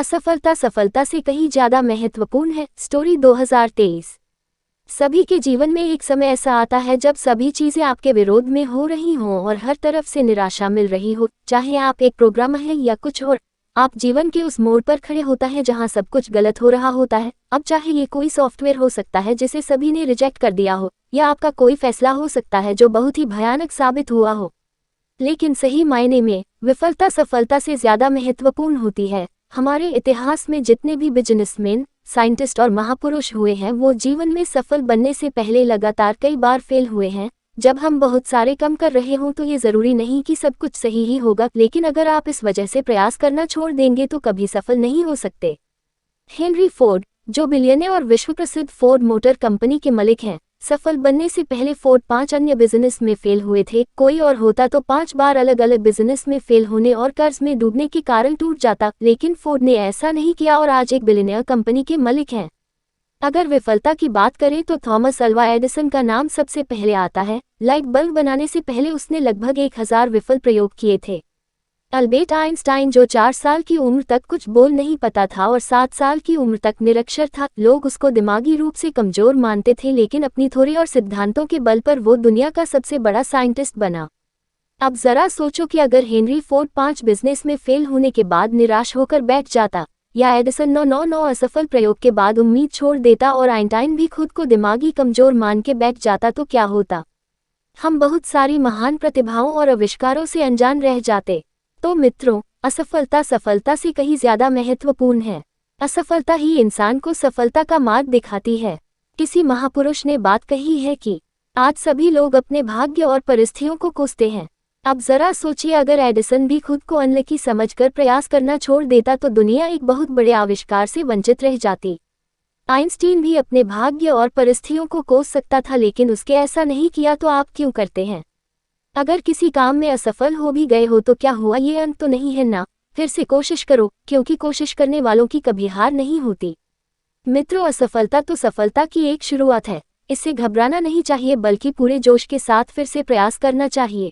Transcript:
असफलता सफलता से कहीं ज्यादा महत्वपूर्ण है। स्टोरी 2023। सभी के जीवन में एक समय ऐसा आता है जब सभी चीजें आपके विरोध में हो रही हों और हर तरफ से निराशा मिल रही हो। चाहे आप एक प्रोग्रामर हैं या कुछ और, आप जीवन के उस मोड़ पर खड़े होता है जहां सब कुछ गलत हो रहा होता है। अब चाहे ये कोई सॉफ्टवेयर हो सकता है जिसे सभी ने रिजेक्ट कर दिया हो, या आपका कोई फैसला हो सकता है जो बहुत ही भयानक साबित हुआ हो। लेकिन सही मायने में विफलता सफलता से ज्यादा महत्वपूर्ण होती है। हमारे इतिहास में जितने भी बिजनेसमैन, साइंटिस्ट और महापुरुष हुए हैं, वो जीवन में सफल बनने से पहले लगातार कई बार फेल हुए हैं। जब हम बहुत सारे काम कर रहे हों तो ये जरूरी नहीं कि सब कुछ सही ही होगा, लेकिन अगर आप इस वजह से प्रयास करना छोड़ देंगे तो कभी सफल नहीं हो सकते। हेनरी फोर्ड, जो बिलियनर और विश्व प्रसिद्ध फोर्ड मोटर कंपनी के मालिक हैं, सफल बनने से पहले फोर्ड 5 अन्य बिजनेस में फेल हुए थे। कोई और होता तो 5 बार अलग अलग बिजनेस में फेल होने और कर्ज में डूबने के कारण टूट जाता, लेकिन फोर्ड ने ऐसा नहीं किया और आज एक बिलियनर कंपनी के मालिक हैं। अगर विफलता की बात करें तो थॉमस अल्वा एडिसन का नाम सबसे पहले आता है। लाइट बल्ब बनाने से पहले उसने लगभग 1000 विफल प्रयोग किए थे। अल्बर्ट आइंस्टाइन, जो 4 साल की उम्र तक कुछ बोल नहीं पाता था और 7 साल की उम्र तक निरक्षर था, लोग उसको दिमागी रूप से कमजोर मानते थे, लेकिन अपनी थ्योरी और सिद्धांतों के बल पर वो दुनिया का सबसे बड़ा साइंटिस्ट बना। अब जरा सोचो कि अगर हेनरी फोर्ड 5 बिजनेस में फेल होने के बाद निराश होकर बैठ जाता, या एडिसन 9 असफल प्रयोग के बाद उम्मीद छोड़ देता और आइंस्टाइन भी खुद को दिमागी कमजोर मान के बैठ जाता, तो क्या होता? हम बहुत सारी महान प्रतिभाओं और आविष्कारों से अनजान रह जाते। तो मित्रों, असफलता सफलता से कहीं ज्यादा महत्वपूर्ण है। असफलता ही इंसान को सफलता का मार्ग दिखाती है। किसी महापुरुष ने बात कही है कि आज सभी लोग अपने भाग्य और परिस्थितियों को कोसते हैं। अब जरा सोचिए, अगर एडिसन भी खुद को अनलकी समझकर प्रयास करना छोड़ देता तो दुनिया एक बहुत बड़े आविष्कार से वंचित रह जाती। आइंस्टीन भी अपने भाग्य और परिस्थितियों को कोस सकता था, लेकिन उसके ऐसा नहीं किया, तो आप क्यों करते हैं? अगर किसी काम में असफल हो भी गए हो तो क्या हुआ, ये अंत तो नहीं है ना। फिर से कोशिश करो, क्योंकि कोशिश करने वालों की कभी हार नहीं होती। मित्रों, असफलता तो सफलता की एक शुरुआत है। इससे घबराना नहीं चाहिए, बल्कि पूरे जोश के साथ फिर से प्रयास करना चाहिए।